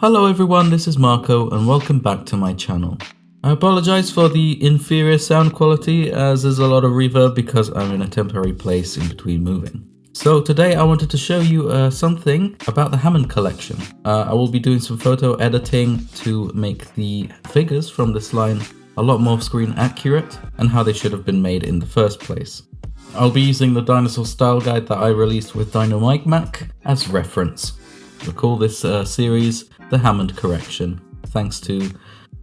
Hello everyone, this is Marco and welcome back to my channel. I apologize for the inferior sound quality as there's a lot of reverb because I'm in a temporary place in between moving. So today I wanted to show you something about the Hammond collection. I will be doing some photo editing to make the figures from this line a lot more screen accurate and how they should have been made in the first place. I'll be using the dinosaur style guide that I released with Dynamike as reference. We'll call this series the Hammond Correction, thanks to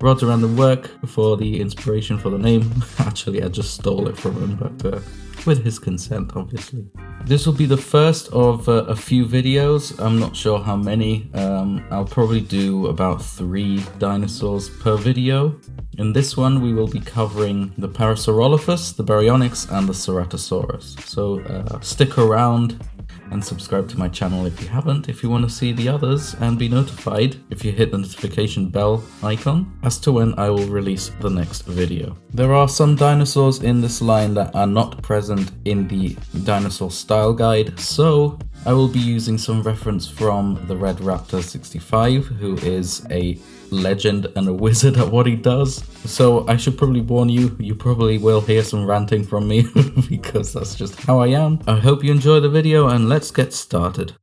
Roger and the work for the inspiration for the name. Actually, I just stole it from him, but with his consent, obviously. This will be the first of a few videos. I'm not sure how many. I'll probably do about 3 dinosaurs per video. In this one, we will be covering the Parasaurolophus, the Baryonyx, and the Ceratosaurus. So stick around and subscribe to my channel if you haven't, if you want to see the others and be notified if you hit the notification bell icon as to when I will release the next video. There are some dinosaurs in this line that are not present in the dinosaur style guide, so I will be using some reference from the Red Raptor 65, who is a legend and a wizard at what he does. So I should probably warn you, you probably will hear some ranting from me because that's just how I am. I hope you enjoy the video and let's get started.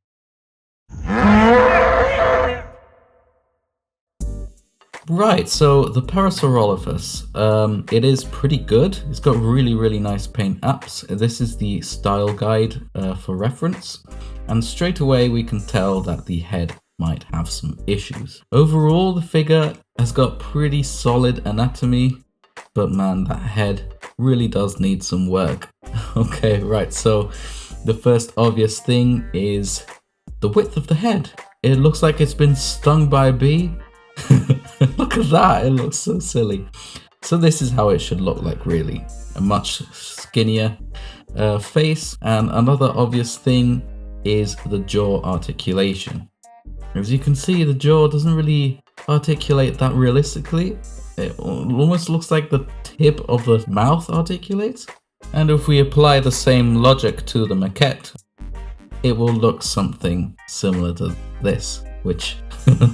Right, so the Parasaurolophus, it is pretty good. It's got really nice paint apps. This is the style guide for reference, and straight away we can tell that the head might have some issues. Overall, the figure has got pretty solid anatomy, but man, that head really does need some work. Okay, right, so the first obvious thing is the width of the head. It looks like it's been stung by a bee. Look at that, it looks so silly. So this is how it should look like, really. A much skinnier face. And another obvious thing is the jaw articulation. As you can see, the jaw doesn't really articulate that realistically. It almost looks like the tip of the mouth articulates. And if we apply the same logic to the maquette, it will look something similar to this, which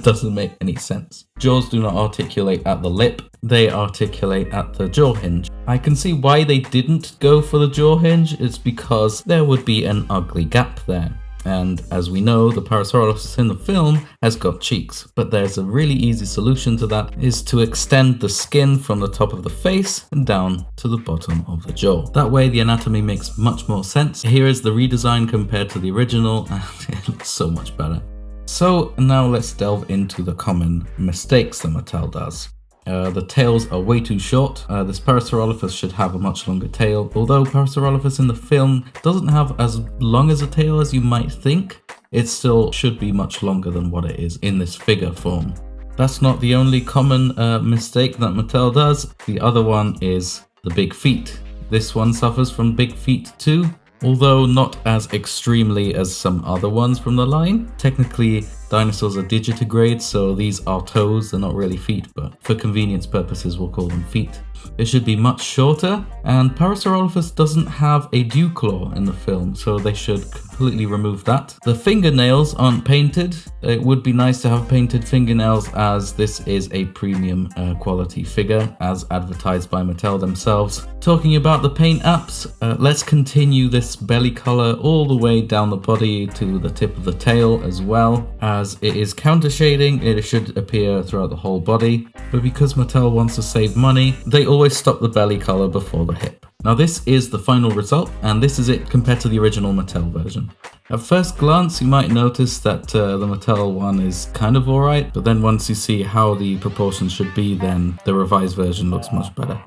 doesn't make any sense. Jaws do not articulate at the lip, they articulate at the jaw hinge. I can see why they didn't go for the jaw hinge. It's because there would be an ugly gap there. And as we know, the Parasaurolophus in the film has got cheeks, but there's a really easy solution to that, is to extend the skin from the top of the face and down to the bottom of the jaw. That way the anatomy makes much more sense. Here is the redesign compared to the original, and it looks so much better. So now let's delve into the common mistakes that Mattel does. The tails are way too short. This Parasaurolophus should have a much longer tail, although Parasaurolophus in the film doesn't have as long as a tail as you might think. It still should be much longer than what it is in this figure form. That's not the only common mistake that Mattel does. The other one is the big feet. This one suffers from big feet too, although not as extremely as some other ones from the line. Technically, dinosaurs are digitigrade, so these are toes, they're not really feet, but for convenience purposes we'll call them feet. It should be much shorter, and Parasaurolophus doesn't have a dew claw in the film, so they should completely remove that. The fingernails aren't painted. It would be nice to have painted fingernails, as this is a premium quality figure, as advertised by Mattel themselves. Talking about the paint apps, let's continue this belly color all the way down the body to the tip of the tail as well. As it is counter shading, it should appear throughout the whole body, but because Mattel wants to save money, they always stop the belly color before the hip. Now this is the final result, and this is it compared to the original Mattel version. At first glance, you might notice that the Mattel one is kind of alright, but then once you see how the proportions should be, then the revised version looks much better.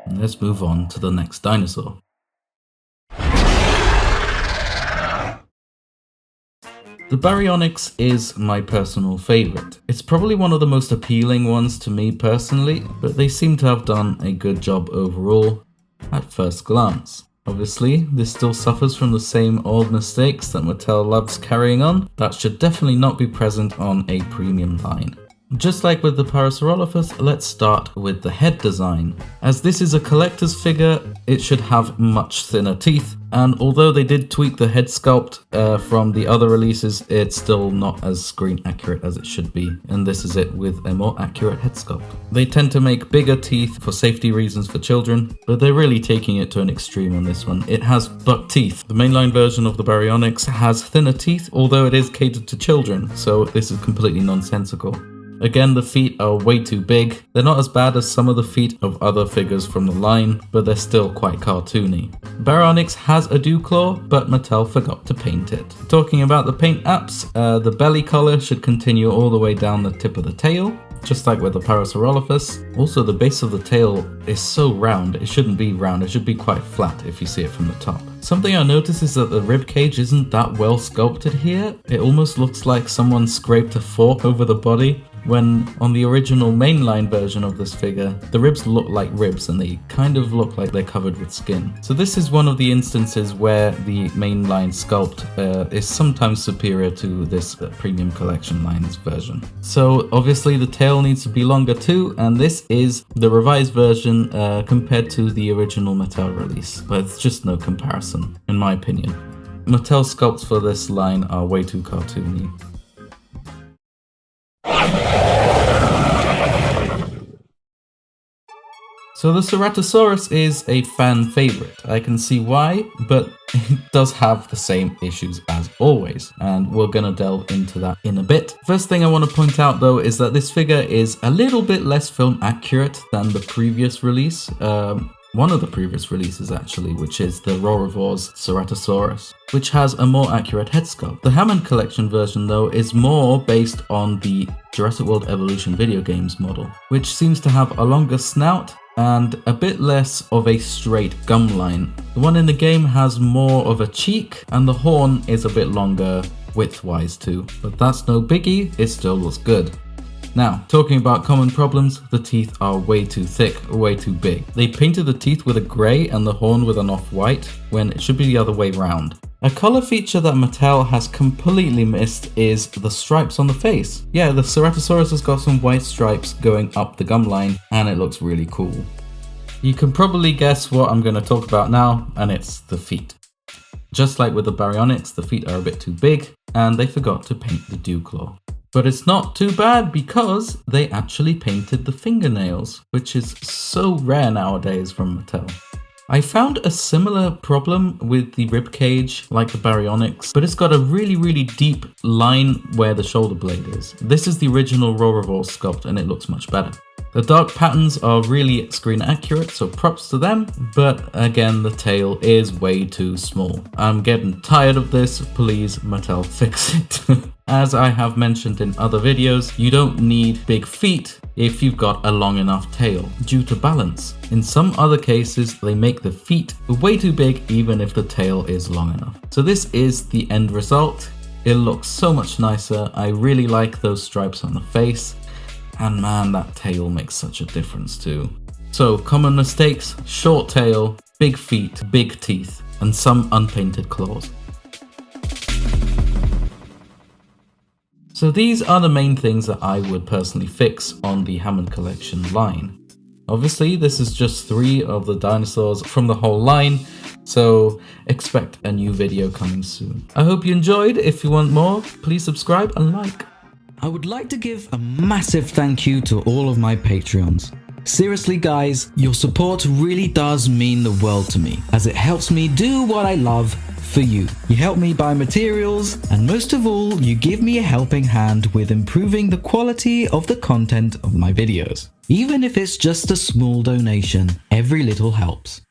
And let's move on to the next dinosaur. The Baryonyx is my personal favourite. It's probably one of the most appealing ones to me personally, but they seem to have done a good job overall at first glance. Obviously, this still suffers from the same old mistakes that Mattel loves carrying on. That should definitely not be present on a premium line. Just like with the Parasaurolophus, let's start with the head design. As this is a collector's figure, it should have much thinner teeth, and although they did tweak the head sculpt from the other releases, it's still not as screen accurate as it should be, and this is it with a more accurate head sculpt. They tend to make bigger teeth for safety reasons for children, but they're really taking it to an extreme on this one. It has buck teeth. The mainline version of the Baryonyx has thinner teeth, although it is catered to children, so this is completely nonsensical. Again, the feet are way too big. They're not as bad as some of the feet of other figures from the line, but they're still quite cartoony. Baryonyx has a dew claw, but Mattel forgot to paint it. Talking about the paint apps, the belly color should continue all the way down the tip of the tail, just like with the Parasaurolophus. Also, the base of the tail is so round, it shouldn't be round, it should be quite flat if you see it from the top. Something I noticed is that the rib cage isn't that well sculpted here. It almost looks like someone scraped a fork over the body, when on the original mainline version of this figure, the ribs look like ribs and they kind of look like they're covered with skin. So this is one of the instances where the mainline sculpt is sometimes superior to this premium collection line's version. So obviously the tail needs to be longer too, and this is the revised version compared to the original Mattel release, but it's just no comparison in my opinion. Mattel sculpts for this line are way too cartoony. So the Ceratosaurus is a fan favorite. I can see why, but it does have the same issues as always, and we're gonna delve into that in a bit. First thing I want to point out though is that this figure is a little bit less film accurate than the previous release. One of the previous releases actually, which is the Rorivor's Ceratosaurus, which has a more accurate head sculpt. The Hammond collection version though is more based on the Jurassic World Evolution video games model, which seems to have a longer snout and a bit less of a straight gum line. The one in the game has more of a cheek, and the horn is a bit longer width-wise too, but that's no biggie, it still looks good. Now, talking about common problems, the teeth are way too thick, way too big. They painted the teeth with a grey and the horn with an off-white, when it should be the other way round. A colour feature that Mattel has completely missed is the stripes on the face. Yeah, the Ceratosaurus has got some white stripes going up the gum line, and it looks really cool. You can probably guess what I'm going to talk about now, and it's the feet. Just like with the Baryonyx, the feet are a bit too big, and they forgot to paint the dew claw. But it's not too bad because they actually painted the fingernails, which is so rare nowadays from Mattel. I found a similar problem with the ribcage like the Baryonyx, but it's got a really deep line where the shoulder blade is. This is the original Rorivore sculpt and it looks much better. The dark patterns are really screen accurate, so props to them, but again the tail is way too small. I'm getting tired of this, please Mattel fix it. As I have mentioned in other videos, you don't need big feet if you've got a long enough tail, due to balance. In some other cases, they make the feet way too big even if the tail is long enough. So this is the end result. It looks so much nicer. I really like those stripes on the face. And man, that tail makes such a difference too. So common mistakes: short tail, big feet, big teeth, and some unpainted claws. So these are the main things that I would personally fix on the Hammond collection line. Obviously, this is just 3 of the dinosaurs from the whole line, so expect a new video coming soon. I hope you enjoyed. If you want more, please subscribe and like. I would like to give a massive thank you to all of my Patreons. Seriously guys, your support really does mean the world to me, as it helps me do what I love for you. You help me buy materials, and most of all, you give me a helping hand with improving the quality of the content of my videos. Even if it's just a small donation, every little helps.